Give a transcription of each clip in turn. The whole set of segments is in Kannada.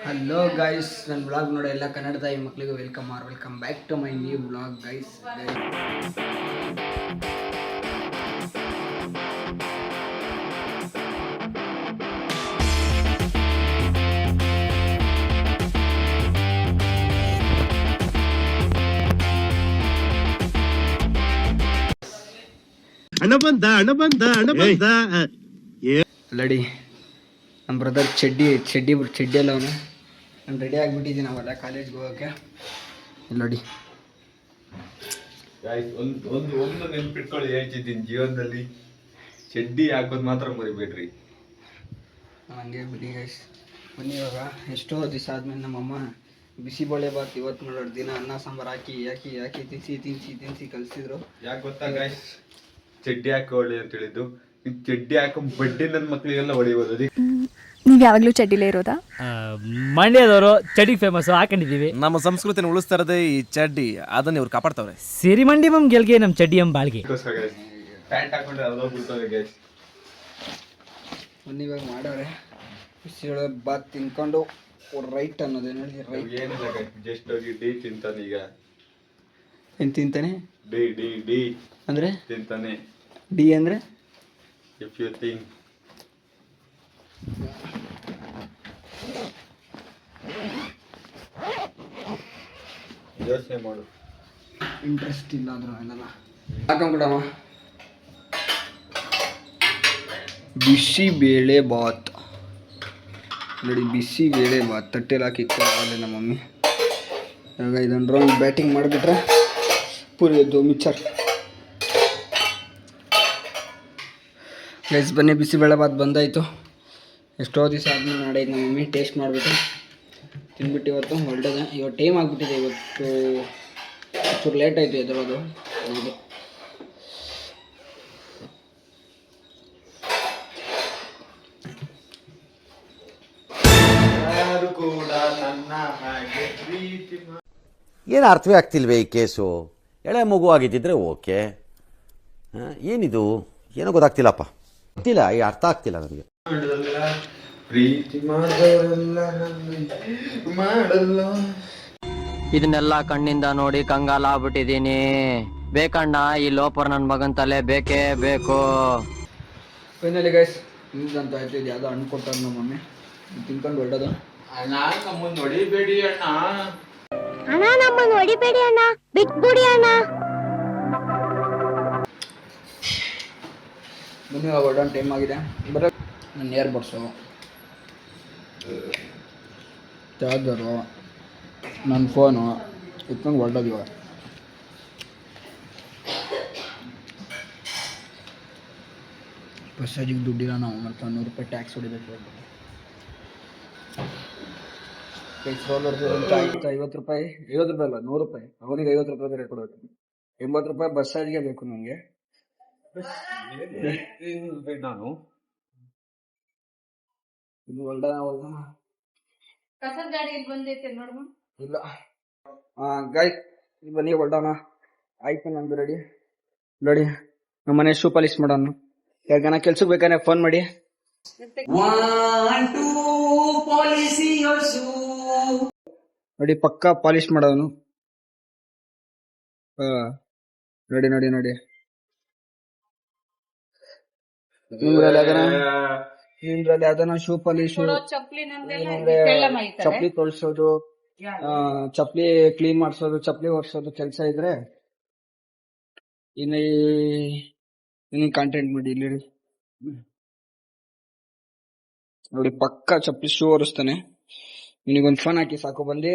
ಹಲೋ ಗೈಸ್, ನನ್ನ ಬ್ಲಾಗ್ ನೋಡಿ ಎಲ್ಲ ಕನ್ನಡ ತಾಯಿ ಮಕ್ಕಳಿಗೆ welcome back to my new blog guys. Ready ನಮ್ಮ ಬ್ರದರ್ ಚಡ್ಡಿ ಎಲ್ಲ ಅವನು. ನಾನು ರೆಡಿ ಆಗಿಬಿಟ್ಟಿದ್ದೀನಿ ಅವೆಲ್ಲ ಕಾಲೇಜ್ಗೆ ಹೋಗೋಕ್ಕೆ. ನೋಡಿ ಒಂದು ನೆನ್ಪಿಟ್ಕೊಳ್ಳಿ, ಹೇಳ್ತಿದ್ದೀನಿ, ಜೀವನದಲ್ಲಿ ಚಡ್ಡಿ ಹಾಕೋದು ಮಾತ್ರ ಮರಿಬೇಡ್ರಿ. ಹಂಗೆ ಬಿಡಿ ಗೈಸ್. ಬನ್ನಿ ಇವಾಗ ಎಷ್ಟೋ ದಿವಸ ಆದಮೇಲೆ ನಮ್ಮಮ್ಮ ಬಿಸಿಬೇಳೆ ಬಾತ್ ಇವತ್ತು ನೋಡೋರು ದಿನ ಅನ್ನ ಸಾಂಬಾರು ಹಾಕಿ ತಿನ್ಸಿ ಕಲಿಸಿದ್ರು. ಯಾಕೆ ಗೊತ್ತಾ ಗೈಸ್, ಚಡ್ಡಿ ಹಾಕೊಳ್ಳಿ ಅಂತ ಹೇಳಿದ್ದು. ಈ ಚಡ್ಡಿ ಹಾಕೋ ಬಡ್ಡಿ ನನ್ನ ಮಕ್ಕಳಿಗೆಲ್ಲ ಹೊಡಿಬೋದು. ನೀವು ಯಾವಾಗಲೂ ಚಡ್ಡಿಲೇ ಇರೋದಾ? ಮಂಡ್ಯದವರು ಚಡ್ಡಿ ಫೇಮಸ್, ಹಾಕೊಂಡಿದ್ದೀವಿ. ನಮ್ಮ ಸಂಸ್ಕೃತಿನ ಉಳಿಸ್ತಾ ಇರೋದೇ ಈ ಚಡ್ಡಿ, ಅದನ್ನ ಇವ್ರು ಕಾಪಾಡ್ತಾವ್ರೆ. ಸಿರಿ ಮಂಡಿ ಮಮ್ ಗೆಲ್ಗೆ ನಮ್ಮ ಚಡ್ಡಿ ಎಂ ಬಾಳ್ಗೆ. ಪ್ಯಾಂಟ್ ಹಾಕೊಂಡ್ರೆ ಅದೋ ಬಿಡ್ತವೆ ಗೈಸ್. ಬನ್ನಿ ಇವಾಗ ಮಾಡೋರೆ ಬಿಸಿಬೇಳೆ ಬಾತ್ ತಿನ್ಕೊಂಡು ರೈಟ್ ಅನ್ನೋದೇ ನೋಡಿ. ರೈಟ್ ಏನಿಲ್ಲ ಗೈಸ್, ಜಸ್ಟ್ ಹೋಗಿ ಡಿ ತಿಂತಾನೆ ಈಗ. ಏನು ತಿಂತಾನೆ? ಡಿ ಅಂದರೆ ತಿಂತಾನೆ. ಡಿ ಅಂದರೆ ಇಫ್ ಯು ಥಿಂಕ್. ಯೋಚನೆ ಮಾಡು, ಇಂಟ್ರೆಸ್ಟ್ ಇಲ್ಲ ಆದ್ರೂ ಏನೆಲ್ಲ ಹಾಕೊಂಡ್ಬಿಡಮ್ಮ. ಬಿಸಿಬೇಳೆ ಬಾತ್ ನೋಡಿ, ಬಿಸಿಬೇಳೆ ಬಾತ್ ತಟ್ಟೆಲಿ ಹಾಕಿ ಇಕ್ಕೊಳ್ಳಿ ನಮ್ಮ ಮಮ್ಮಿ. ಇವಾಗ ಇದೊಂದು ರೌಂಡ್ ಬ್ಯಾಟಿಂಗ್ ಮಾಡಿಬಿಟ್ರೆ ಪೂರಿ ಎದ್ದು ಮಿಕ್ಚರ್. ಗೈಸ್ ಬನ್ನಿ, ಬಿಸಿಬೇಳೆ ಬಾತ್ ಬಂದಾಯಿತು. ಎಷ್ಟೋ ದಿವಸ ಆದ್ಮೇಲೆ ನಾಡೈದು ನಮ್ಮ ಮಮ್ಮಿ ಟೇಸ್ಟ್ ಮಾಡಿಬಿಟ್ಟು ತಿಂದ್ಬಿಟ್ಟು ಇವತ್ತು ಹೊರಡೋದೆ. ಇವತ್ತು ಟೈಮ್ ಆಗಿಬಿಟ್ಟಿದೆ, ಇವತ್ತು ಚೂರು ಲೇಟ್ ಆಯಿತು ಎದುರೋದು. ಹಾಗೆ ಏನು ಅರ್ಥವೇ ಆಗ್ತಿಲ್ವೇ ಈ ಕೇಸು? ಎಳೆ ಮಗು ಆಗಿದ್ದಿದ್ರೆ ಓಕೆ, ಏನಿದು ಏನೋ ಗೊತ್ತಾಗ್ತಿಲ್ಲಪ್ಪ, ಗೊತ್ತಿಲ್ಲ, ಈ ಅರ್ಥ ಆಗ್ತಿಲ್ಲ ನನಗೆ. ಪ್ರೀತಿ ಮಾಡಲ್ಲ. ಇದನ್ನೆಲ್ಲ ಕಣ್ಣಿಂದ ನೋಡಿ ಕಂಗಾಲಾಗ್ಬಿಟ್ಟಿದೀನಿ. ಬೇಕಣ್ಣ, ಈ ಲೋಪರ್ ನನ್ನ ಮಗನ್ ತಲೆ ಬೇಕೇ ಬೇಕು. ಫೈನಲಿ ಗೈಸ್ ಅಂತ ಆಯ್ತು. ಇದು ಯಾವುದೋ ಹಣ್ಣು ಕೊಟ್ಟಾರ ನಮ್ಮ ಮಮ್ಮಿ, ತಿನ್ಕೊಂಡು ಹೊರಡೋದು. ನಮ್ಮನ್ನು ಹೊಡಿಬೇಡಿ ಅಣ್ಣ, ನಮ್ಮನ್ನು ಹೊಡಿಬೇಡಿ ಅಣ್ಣ, ಬಿಟ್ಬಿಡಿ ಅಣ್ಣ. ಬನ್ನಿ ಇವಾಗ ಹೊರಡೋಣ, ಟೈಮ್ ಆಗಿದೆ. ಬರೋ ನನ್ನ ಏರ್ ಬಡ್ಸು, ಚಾರ್ಜರು, ನನ್ನ ಫೋನು ಇಟ್ಕೊಂಡು ಹೊರಡೋದು. ಇವಾಗ ಬಸ್ಸಾಜಿಗೆ ದುಡ್ಡಿಲ್ಲ, ನಾವು ಮತ್ತು 100 ರೂಪಾಯಿ ಟ್ಯಾಕ್ಸ್ ಹೊಡಿಬೇಕು. ಪೆಟ್ರೋಲ್ ಹೊಡೆದಂತ ಆಯ್ತು 50 ರೂಪಾಯಿ, 50 ರೂಪಾಯಿ ಅಲ್ಲ 100 ರೂಪಾಯಿ. ಅವನಿಗೆ 50 ರೂಪಾಯಿ ಬೇರೆ ಕೊಡಬೇಕು. 80 ರೂಪಾಯಿ ಬಸ್ ಚಾರ್ಜ್ಗೆ ಬೇಕು ನನಗೆ. ನಾನು ಇದು ಹೊಲ್ಡ ಕಸದ ಗಾಡಿ ಇಲ್ಲಿ ಬಂದೈತೆ ನೋಡ್ಮ. ಇಲ್ಲ ಗಾಯ್ ಬನ್ನಿ ಹೊಲ್ಡೋಣ. ಆಯ್ತು ನಂದು ರೆಡಿ. ನೋಡಿ ನಮ್ಮ ಮನೆ ಶೂ ಪಾಲಿಶ್ ಮಾಡೋಣ. ಯಾಕನ ಕೆಲ್ಸಕ್ಕೆ ಬೇಕಾದ್ರೆ ಫೋನ್ ಮಾಡಿ. ನೋಡಿ ಪಕ್ಕಾ ಪಾಲಿಶ್ ಮಾಡೋನು. ನೋಡಿ ನೋಡಿ ನೋಡಿ, ನಿಮ್ದ್ರಲ್ಲಿ ಯಾವ್ದಾನ ಶೂ ಪಾಲಿಶ್, ಚಪ್ಪಲಿ ತೊಳ್ಸೋದು, ಚಪ್ಪಲಿ ಕ್ಲೀನ್ ಮಾಡ್ಸೋದು, ಚಪ್ಪಲಿ ಒರ್ಸೋದು ಕೆಲಸ ಇದ್ರೆ ಇನ್ನು ಕಾಂಟೆಂಟ್ ಮಾಡಿ ಇಲ್ಲಿ ನೋಡಿ. ಪಕ್ಕ ಚಪ್ಪಲಿ ಶೂ ಒರೆಸ್ತಾನೆ. ನಿನಗೊಂದು ಫೋನ್ ಹಾಕಿ ಸಾಕು, ಬಂದು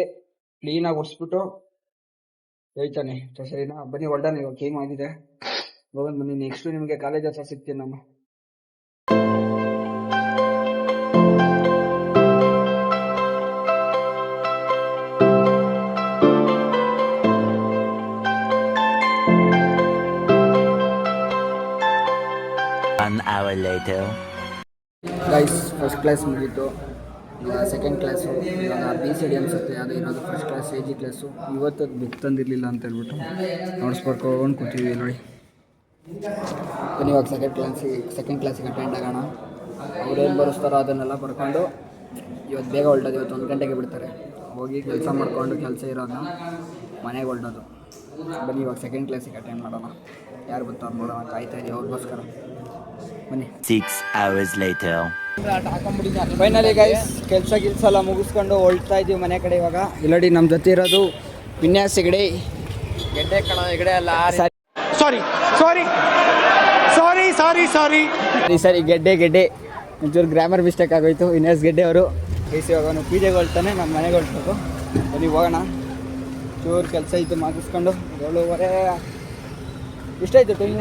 ಕ್ಲೀನಾಗಿ ಒರೆಸ್ಬಿಟ್ಟು ಹೇಳ್ತಾನೆ. ಸರಿನಾ? ಬನ್ನಿ ಹೊರಡೋಣ, ಇವಾಗ ಟೈಮ್ ಆಗಿದೆ. ಹೋಗೋಣ ಬನ್ನಿ. ನೆಕ್ಸ್ಟ್ ನಿಮಗೆ ಕಾಲೇಜ್ ಹತ್ರ ಸಿಗ್ತೀನಿ ನಮ್ಮ. ಗೈಸ್ ಫಸ್ಟ್ ಕ್ಲಾಸ್ ಮುಗೀತು, ಸೆಕೆಂಡ್ ಕ್ಲಾಸು. ಇವಾಗ BCD ಅನ್ಸುತ್ತೆ, ಅದೇ ಇರೋದು ಫಸ್ಟ್ ಕ್ಲಾಸ್ AG ಕ್ಲಾಸು. ಇವತ್ತು ಅದು ಬುಕ್ ತಂದಿರಲಿಲ್ಲ ಅಂತ ಹೇಳ್ಬಿಟ್ಟು ನೋಡ್ಸ್ಬರ್ಕೊಂಡು ಕೂತೀವಿ ನೋಡಿ. ಬನ್ನಿ ಇವಾಗ ಸೆಕೆಂಡ್ ಕ್ಲಾಸಿಗೆ ಅಟೆಂಡ್ ಆಗೋಣ. ಅವ್ರೇನು ಬರೆಸ್ತಾರೋ ಅದನ್ನೆಲ್ಲ ಬರ್ಕೊಂಡು ಇವತ್ತು ಬೇಗ ಹೊರಟೋದು, ಇವತ್ತು 1 ಗಂಟೆಗೆ ಬಿಡ್ತಾರೆ. ಹೋಗಿ ಕೆಲಸ ಮಾಡಿಕೊಂಡು ಕೆಲಸ ಇರೋದನ್ನ ಮನೆಗೆ ಹೊರಟೋದು. ಬನ್ನಿ ಇವಾಗ ಸೆಕೆಂಡ್ ಕ್ಲಾಸಿಗೆ ಅಟೆಂಡ್ ಮಾಡೋಣ. ಯಾರು ಬರ್ತಾರೆ ನೋಡೋಣ, ಕಾಯ್ತಾ ಇದೀವಿ ಅವ್ರಿಗೋಸ್ಕರ. ಬನ್ನಿ. 6 hours later. ಫೈನಲಿ ಗೈಸ್ ಕೆಲಸ ಎಲ್ಲ ಮುಗಿಸ್ಕೊಂಡು ಹೊರಡ್ತಾ ಇದೀವಿ ಮನೆ ಕಡೆ. ಇವಾಗ ಇಲ್ಲಡಿ ನಮ್ಮ ಜೊತೆ ಇರೋದು ವಿನ್ಯಾಸ್ ಹೆಗಡೆ. ಗೆಡ್ಡೆ ಕಣ ಹೆಗಡೆ ಅಲ್ಲ. ಸರಿ ಗೆಡ್ಡೆ ಒಂಚೂರು ಗ್ರಾಮರ್ ಮಿಸ್ಟೇಕ್ ಆಗೋಯ್ತು. ವಿನ್ಯಾಸ್ ಗೆಡ್ಡೆ ಅವರು ಇವಾಗ ಅವನು ಪೂಜೆಗೆ ಹೊಳ್ತಾನೆ, ನಮ್ಮ ಮನೆಗೆ ಹೊರಡ್ಬೇಕು. ಬನ್ನಿ ಹೋಗೋಣ. ಚೂರು ಕೆಲಸ ಇತ್ತು ಮುಗಿಸ್ಕೊಂಡು 7:30. ಎಷ್ಟಾಯ್ತು ಟೈಮ್?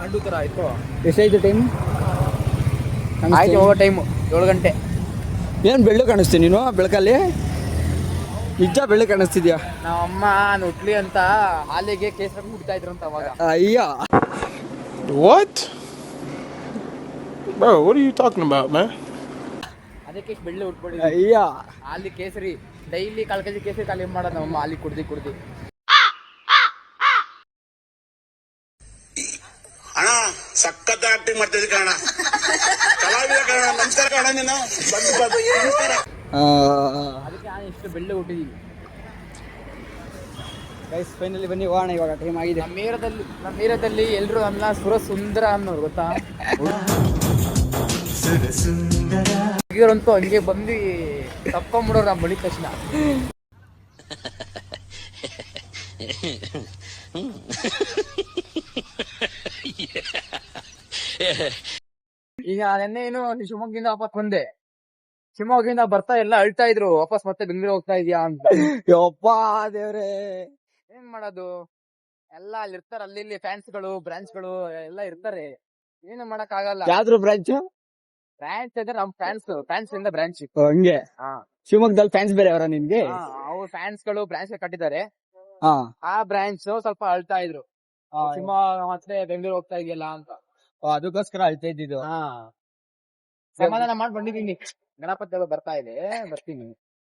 ಗಂಡು ಥರ ಆಯಿತು. ಎಷ್ಟಾಯ್ತು ಟೈಮ್? ಆಯ್ತು ಹೋಗೋ ಟೈಮು 7 ಗಂಟೆ. ಏನು ಬೆಳ್ಳು ಕಾಣಿಸ್ತೀನಿ ನೀನು ಬೆಳಕಲ್ಲಿ? ನಿಜ ಬೆಳ್ಳು ಕಾಣಿಸ್ತಿದ್ಯಾ? ನಮ್ಮಮ್ಮ ನುಟ್ಲಿ ಅಂತ ಹಾಲಿಗೆ ಕೇಸರಿ ಕುಡ್ತಾ ಇದ್ರಂತ ಅವಾಗ. ಅಯ್ಯ What? Bro, what are you talking about, man? ಅದಕ್ಕೆ ಇಷ್ಟು ಬೆಳ್ಳು ಉಟ್ಬಿಡಿ. ಅಯ್ಯ ಹಾಲಿ ಕೇಸರಿ ಡೈಲಿ 1/4 kg ಕೇಸರಿ ಖಾಲಿ ಮಾಡೋದು ನಮ್ಮಮ್ಮ ಹಾಲಿ ಕುಡ್ದು. ಅಣ್ಣ ಸಖತ್ ಆಕ್ಟಿಂಗ್ ಮಾಡ್ತಿದ್ದೆ ಕಣ, ಕಲಾವಿದ ಕಣ. ನಮಸ್ಕಾರ ಕಣ, ನೀನು ಅದಕ್ಕೆ ನಾನು ಇಷ್ಟು ಬೆಳ್ಳು ಹುಟ್ಟಿದೀವಿ. ಗೈಸ್ ಫೈನಲಿ ಬನ್ನಿ ಹೋಗೋಣ, ಇವಾಗ ಟೈಮ್ ಆಗಿದೆ. ನಮ್ಮ ಏರಿಯಾದಲ್ಲಿ ಎಲ್ಲರೂ ನನ್ನ ಸುರ ಸುಂದರ ಅನ್ನೋರು ಗೊತ್ತಾ. ಅಂತೂ ಹಂಗೆ ಬಂದು ತಪ್ಕೊಂಡ್ಬಿಡೋರು ನಮ್ಮ ಬಳಿ ತಕ್ಷಣ. ಈಗ ನೆನ್ನೆ ಏನು ಶಿವಮೊಗ್ಗದಿಂದ ವಾಪಸ್ ಬಂದೆ. ಶಿವಮೊಗ್ಗದಿಂದ ಬರ್ತಾ ಎಲ್ಲ ಅಳ್ತಾ ಇದ್ರು, ವಾಪಸ್ ಮತ್ತೆ ಬೆಂಗಳೂರು ಹೋಗ್ತಾ ಇದೀಯಾ ಅಂತ. ಯಪ್ಪ ದೇವ್ರೆ, ಏನ್ ಮಾಡೋದು, ಎಲ್ಲ ಅಲ್ಲಿ ಇರ್ತಾರೆ. ಅಲ್ಲಿ ಇಲ್ಲಿ ಫ್ಯಾನ್ಸ್ಗಳು ಬ್ರಾಂಚ್ಗಳು ಎಲ್ಲ ಇರ್ತಾರೆ, ಏನು ಮಾಡಕ್ ಆಗಲ್ಲ. ಯಾವ್ದು ಬ್ರಾಂಚ್ ಅಂದ್ರೆ ನಮ್ ಫ್ಯಾನ್ಸ್ ಇಂದ ಬ್ರಾಂಚ್. ಹಂಗೆ ಶಿವಮೊಗ್ಗದಲ್ಲಿ ಫ್ಯಾನ್ಸ್ ಬೇರೆ ಅವರ ನಿನ್ಗೆ? ಅವ್ರು ಫ್ಯಾನ್ಸ್ಗಳು ಬ್ರಾಂಚ್ ಕಟ್ಟಿದ್ದಾರೆ. ಹಾ, ಆ ಬ್ರಾಂಚ್ ಸ್ವಲ್ಪ ಅಳ್ತಾ ಇದ್ರು, ಶಿವಮೊಗ್ಗ ಮತ್ತೆ ಬೆಂಗಳೂರು ಹೋಗ್ತಾ ಇದೆಯಲ್ಲ ಅಂತ. ಅದಕ್ಕೋಸ್ಕರ ಅಳ್ತಾ ಇದ್ದಿದ್ದು. ಸಮಾಧಾನ ಮಾಡಿ ಬಂದಿದ್ದೀನಿ. ಗಣಪತಿ ಹಬ್ಬ ಬರ್ತಾ ಇದೆ, ಬರ್ತೀನಿ.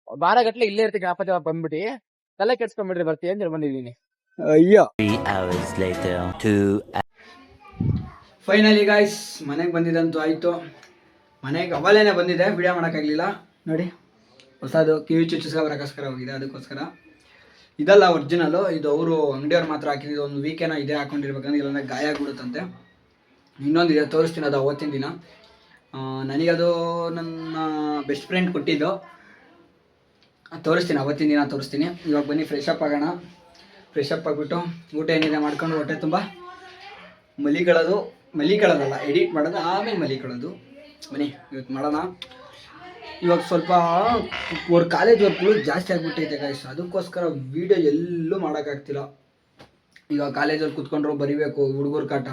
ವಾರಗಟ್ಲೆ ಇಲ್ಲೇ ಇರ್ತೀನಿ. ಗಣಪತಿ ಹಬ್ಬ ಬಂದ್ಬಿಟ್ಟು ತಲೆ ಕೆಡ್ಸ್ಕೊಂಡ್ಬಿಡ್ರಿ ಬರ್ತೀನಿ ಅಂತ ಬಂದಿದ್ದೀನಿ. ಅಯ್ಯೋ 3 hours later. 2 ಫೈನಲಿ ಗಾಯ್ಸ್ ಮನೆಗೆ ಬಂದಿದ್ದಂತೂ ಆಯಿತು. ಮನೆಗೆ ಅವಲೇನೆ ಬಂದಿದೆ, ವಿಡಿಯೋ ಮಾಡೋಕ್ಕಾಗಲಿಲ್ಲ. ನೋಡಿ ಹೊಸದು ಕಿವಿ ಚುಚ್ಚಿಸ್ಕೊಬರಕ್ಕೋಸ್ಕರ ಹೋಗಿದೆ, ಅದಕ್ಕೋಸ್ಕರ. ಇದಲ್ಲ ಒರಿಜಿನಲ್ಲು, ಇದು ಅವರು ಅಂಗಡಿಯವ್ರು ಮಾತ್ರ ಹಾಕಿದ್ದು. ಒಂದು ವೀಕೇನೋ ಇದೇ ಹಾಕೊಂಡಿರ್ಬೇಕಂದ್ರೆ, ಇಲ್ಲಾಂದರೆ ಗಾಯ ಆಗ್ಬಿಡುತ್ತಂತೆ. ಇನ್ನೊಂದಿದೆ ತೋರಿಸ್ತೀನಿ, ಅದು ಅವತ್ತಿನ ದಿನ. ನನಗದು ನನ್ನ ಬೆಸ್ಟ್ ಫ್ರೆಂಡ್ ಕೊಟ್ಟಿದ್ದು, ತೋರಿಸ್ತೀನಿ, ಅವತ್ತಿನ ದಿನ ತೋರಿಸ್ತೀನಿ. ಇವಾಗ ಬನ್ನಿ ಫ್ರೆಶ್ ಅಪ್ ಆಗೋಣ. ಫ್ರೆಶ್ ಅಪ್ ಆಗಿಬಿಟ್ಟು ಊಟ ಏನಿದೆ ಮಾಡ್ಕೊಂಡು ಹೊಟ್ಟೆ ತುಂಬ ಮಲಿಕೊಳ್ಳೋದಲ್ಲ, ಎಡಿಟ್ ಮಾಡೋದು, ಆಮೇಲೆ ಮಲಿಕೊಳ್ಳೋದು. ಬನ್ನಿ ಇವತ್ತು ಮಾಡೋಣ. ಇವಾಗ ಸ್ವಲ್ಪ ಕಾಲೇಜ್ ವರ್ಕ್ಗಳು ಜಾಸ್ತಿ ಆಗಿಬಿಟ್ಟೈತೆ ಗೈಸ್, ಅದಕ್ಕೋಸ್ಕರ ವೀಡಿಯೋ ಎಲ್ಲೂ ಮಾಡೋಕ್ಕಾಗ್ತಿಲ್ಲ. ಇವಾಗ ಕಾಲೇಜಲ್ಲಿ ಕೂತ್ಕೊಂಡ್ರು ಬರಿಬೇಕು, ಹುಡುಗರ ಕಾಟ.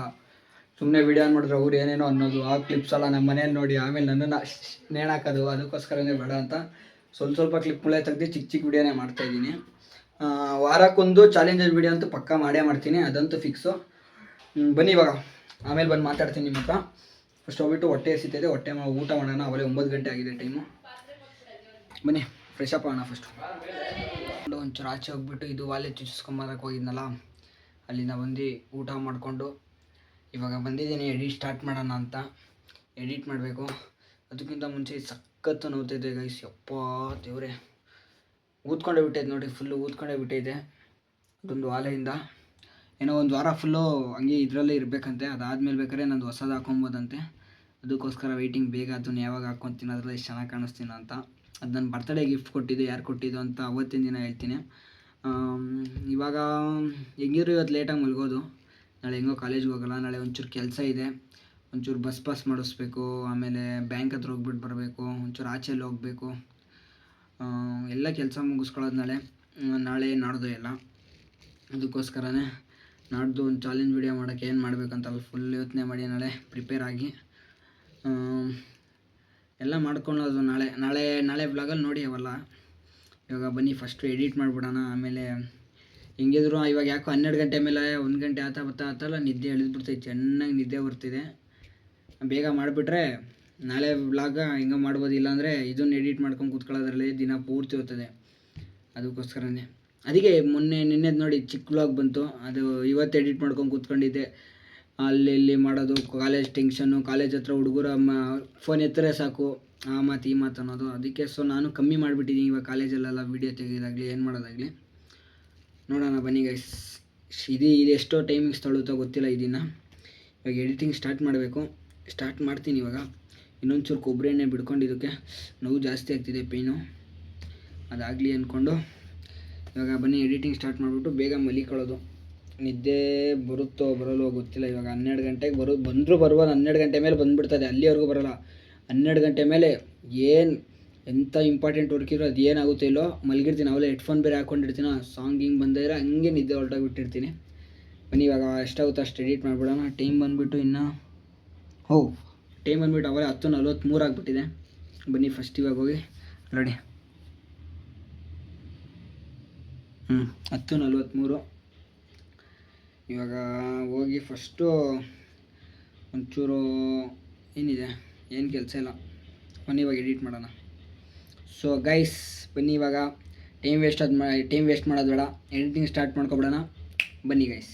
ಸುಮ್ಮನೆ ವೀಡಿಯೋ ಆನ್ ಮಾಡಿದ್ರೆ ಅವ್ರು ಏನೇನೋ ಅನ್ನೋದು, ಆ ಕ್ಲಿಪ್ಸ್ ಎಲ್ಲ ನಮ್ಮ ಮನೇಲಿ ನೋಡಿ ಆಮೇಲೆ ನನ್ನನ್ನು ನೇಣಾಕೋದು. ಅದಕ್ಕೋಸ್ಕರನೇ ಬೇಡ ಅಂತ ಸ್ವಲ್ಪ ಕ್ಲಿಪ್ಗಳೇ ತೆಗ್ದು ಚಿಕ್ಕ ವೀಡಿಯೋನೇ ಮಾಡ್ತಾಯಿದ್ದೀನಿ. ವಾರಕ್ಕೊಂದು ಚಾಲೆಂಜರ್ ವೀಡಿಯೋ ಅಂತೂ ಪಕ್ಕಾ ಮಾಡೇ ಮಾಡ್ತೀನಿ, ಅದಂತೂ ಫಿಕ್ಸು. ಬನ್ನಿ ಇವಾಗ ಆಮೇಲೆ ಬಂದು ಮಾತಾಡ್ತೀನಿ ನಿಮ್ಮ ಹತ್ರ. ಫಸ್ಟ್ ಹೋಗ್ಬಿಟ್ಟು ಹೊಟ್ಟೆ ಎಸಿತೈತೆ, ಊಟ ಮಾಡೋಣ. ಅವಲೇ 9 ಗಂಟೆ ಆಗಿದೆ ಟೈಮು. ಬನ್ನಿ ಫ್ರೆಶ್ ಅಪ್ ಆಗೋಣ. ಫಸ್ಟು ಒಂಚೂರು ಆಚೆ ಹೋಗ್ಬಿಟ್ಟು ಇದು ವಾಲೆ ಚುಚ್ಚಿಸ್ಕೊಂಬರಕ್ಕೆ ಹೋಗಿದ್ನಲ್ಲ, ಅಲ್ಲಿಂದ ಬಂದು ಊಟ ಮಾಡಿಕೊಂಡು ಇವಾಗ ಬಂದಿದ್ದೀನಿ ಎಡಿಟ್ ಸ್ಟಾರ್ಟ್ ಮಾಡೋಣ ಅಂತ. ಎಡಿಟ್ ಮಾಡಬೇಕು. ಅದಕ್ಕಿಂತ ಮುಂಚೆ ಸಖತ್ತು ನೋವ್ತೈತೆ ಗೈಸ್, ಯಪ್ಪ ದೇವ್ರೆ. ಊದ್ಕೊಂಡೇ ಬಿಟ್ಟೈತೆ ನೋಡಿ, ಫುಲ್ಲು ಊದ್ಕೊಂಡೇ ಬಿಟ್ಟೈತೆ ಅದೊಂದು ವಾಲೆಯಿಂದ. ಏನೋ ಒಂದು ವಾರ ಫುಲ್ಲು ಹಂಗೆ ಇದರಲ್ಲೇ ಇರಬೇಕಂತೆ. ಅದಾದಮೇಲೆ ಬೇಕಾದ್ರೆ ನಂದು ಹೊಸದು ಹಾಕೊಬೋದಂತೆ. ಅದಕ್ಕೋಸ್ಕರ ವೆಯ್ಟಿಂಗ್. ಬೇಗ ಅದನ್ನು ಯಾವಾಗ ಹಾಕ್ಕೊತೀನಿ, ಅದರಲ್ಲಿ ಎಷ್ಟು ಚೆನ್ನಾಗಿ ಕಾಣಿಸ್ತೀನಿ ಅಂತ. ಅದು ನನ್ನ ಬರ್ತಡೇ ಗಿಫ್ಟ್ ಕೊಟ್ಟಿದ್ದು, ಯಾರು ಕೊಟ್ಟಿದ್ದು ಅಂತ ಅವತ್ತಿನ ದಿನ ಹೇಳ್ತೀನಿ. ಇವಾಗ ಹೆಂಗಿದ್ರು ಇವತ್ತು ಲೇಟಾಗಿ ಮಲ್ಗೋದು, ನಾಳೆ ಹೆಂಗೋ ಕಾಲೇಜ್ಗೆ ಹೋಗೋಲ್ಲ. ನಾಳೆ ಒಂಚೂರು ಕೆಲಸ ಇದೆ, ಒಂಚೂರು ಬಸ್ ಪಾಸ್ ಮಾಡಿಸ್ಬೇಕು, ಆಮೇಲೆ ಬ್ಯಾಂಕ್ ಹತ್ರ ಹೋಗ್ಬಿಟ್ಟು ಬರಬೇಕು, ಒಂಚೂರು ಆಚೆಲ್ಲಿ ಹೋಗಬೇಕು. ಎಲ್ಲ ಕೆಲಸ ಮುಗಿಸ್ಕೊಳ್ಳೋದು ನಾಳೆ ನಾಡ್ದು ಎಲ್ಲ. ಅದಕ್ಕೋಸ್ಕರನೇ ನಾಡ್ದು ಒಂದು ಚಾಲೆಂಜ್ ವೀಡಿಯೋ ಮಾಡೋಕ್ಕೆ ಏನು ಮಾಡಬೇಕಂತಲ್ಲ ಫುಲ್ ಯೋಚನೆ ಮಾಡಿ ನಾಳೆ ಪ್ರಿಪೇರ್ ಆಗಿ ಎಲ್ಲ ಮಾಡ್ಕೊಳ್ಳೋದು. ನಾಳೆ ವ್ಲಾಗಲ್ಲಿ ನೋಡಿ ಅವೆಲ್ಲ. ಇವಾಗ ಬನ್ನಿ ಫಸ್ಟು ಎಡಿಟ್ ಮಾಡಿಬಿಡೋಣ. ಆಮೇಲೆ ಹೆಂಗಿದ್ರು ಇವಾಗ ಯಾಕೋ 12 ಗಂಟೆ ಮೇಲೆ 1 ಗಂಟೆ ಆತಲ್ಲ ನಿದ್ದೆ ಎಳೆದ್ಬಿಡ್ತೈತೆ, ಚೆನ್ನಾಗಿ ನಿದ್ದೆ ಬರ್ತಿದೆ. ಬೇಗ ಮಾಡಿಬಿಟ್ರೆ ನಾಳೆ ವ್ಲಾಗ ಹೆಂಗೋ ಮಾಡ್ಬೋದು. ಇಲ್ಲಾಂದರೆ ಇದನ್ನು ಎಡಿಟ್ ಮಾಡ್ಕೊಂಡು ಕೂತ್ಕೊಳ್ಳೋದ್ರಲ್ಲಿ ದಿನ ಪೂರ್ತಿ ಹೋಗ್ತದೆ. ಅದಕ್ಕೋಸ್ಕರನೇ ಅದಕ್ಕೆ ನಿನ್ನೆದು ನೋಡಿ ಚಿಕ್ಕ ವ್ಲಾಗ್ ಬಂತು, ಅದು ಇವತ್ತು ಎಡಿಟ್ ಮಾಡ್ಕೊಂಡು ಕೂತ್ಕೊಂಡಿದ್ದೆ. ಅಲ್ಲಿ ಇಲ್ಲಿ ಮಾಡೋದು, ಕಾಲೇಜ್ ಟೆನ್ಷನ್ನು. ಕಾಲೇಜ್ ಹತ್ರ ಹುಡುಗರ ಫೋನ್ ಎತ್ತರೆ ಸಾಕು, ಆ ಮಾತು ಈ ಮಾತು ಅನ್ನೋದು. ಅದಕ್ಕೆ ಸೊ ನಾನು ಕಮ್ಮಿ ಮಾಡಿಬಿಟ್ಟಿದ್ದೀನಿ ಇವಾಗ ಕಾಲೇಜಲ್ಲೆಲ್ಲ ವೀಡಿಯೋ ತೆಗೆಯೋದಾಗಲಿ ಏನು ಮಾಡೋದಾಗಲಿ. ನೋಡೋಣ ಬನ್ನಿ ಗೈಸ್. ಇದು ಎಷ್ಟೋ ಟೈಮಿಂಗ್ಸ್ ತೊಳುತ್ತೋ ಗೊತ್ತಿಲ್ಲ ಇದನ್ನು. ಇವಾಗ ಎಡಿಟಿಂಗ್ ಸ್ಟಾರ್ಟ್ ಮಾಡಬೇಕು. ಸ್ಟಾರ್ಟ್ ಮಾಡ್ತೀನಿ ಇವಾಗ. ಇನ್ನೊಂಚೂರು ಕೊಬ್ಬರಿ ಎಣ್ಣೆ ಬಿಡ್ಕೊಂಡಿದ್ದಕ್ಕೆ ನೋವು ಜಾಸ್ತಿ ಆಗ್ತಿದೆ, ಪೇಯ್ನು. ಅದಾಗಲಿ ಅಂದ್ಕೊಂಡು ಇವಾಗ ಬನ್ನಿ ಎಡಿಟಿಂಗ್ ಸ್ಟಾರ್ಟ್ ಮಾಡಿಬಿಟ್ಟು ಬೇಗ ಮಲಿಕೊಳ್ಳೋದು. ನಿದ್ದೆ ಬರುತ್ತೋ ಬರಲ್ಲೋ ಗೊತ್ತಿಲ್ಲ. ಇವಾಗ 12 ಗಂಟೆಗೆ ಬಂದರೂ ಬರ್ಬೋದು. 12 ಗಂಟೆ ಮೇಲೆ ಬಂದುಬಿಡ್ತದೆ, ಅಲ್ಲಿವರೆಗೂ ಬರೋಲ್ಲ. 12 ಗಂಟೆ ಮೇಲೆ ಎಂಥ ಇಂಪಾರ್ಟೆಂಟ್ ವರ್ಕ್ ಇರೋ ಅದು ಏನಾಗುತ್ತೋ ಇಲ್ಲೋ ಮಲಗಿರ್ತೀನಿ. ಅವಲೇ ಹೆಡ್ಫೋನ್ ಬೇರೆ ಹಾಕ್ಕೊಂಡಿರ್ತೀನಿ. ಸಾಂಗ್ ಹಿಂಗೆ ಬಂದಿದ್ರೆ ಹಂಗೆ ನಿದ್ದೆ ಹೊರಟೋಗ್ಬಿಟ್ಟಿರ್ತೀನಿ. ಬನ್ನಿ ಇವಾಗ ಎಷ್ಟಾಗುತ್ತೋ ಅಷ್ಟು ಎಡಿಟ್ ಮಾಡಿಬಿಡೋಣ. ಟೈಮ್ ಬಂದುಬಿಟ್ಟು ಟೈಮ್ ಬಂದುಬಿಟ್ಟು ಅವರೇ 10:43 ಆಗಿಬಿಟ್ಟಿದೆ. ಬನ್ನಿ ಫಸ್ಟ್ ಇವಾಗ ಹೋಗಿ ನೋಡಿ. 10:43. ಇವಾಗ ಹೋಗಿ ಫಸ್ಟು ಒಂಚೂರು ಏನಿದೆ, ಏನು ಕೆಲಸ ಇಲ್ಲ. ಬನ್ನಿ ಇವಾಗ ಎಡಿಟ್ ಮಾಡೋಣ. ಸೊ ಗೈಸ್ ಬನ್ನಿ ಇವಾಗ ಟೈಮ್ ವೇಸ್ಟ್ ಮಾಡೋದು ಬೇಡ, ಎಡಿಟಿಂಗ್ ಸ್ಟಾರ್ಟ್ ಮಾಡ್ಕೊಬಿಡೋಣ. ಬನ್ನಿ ಗೈಸ್.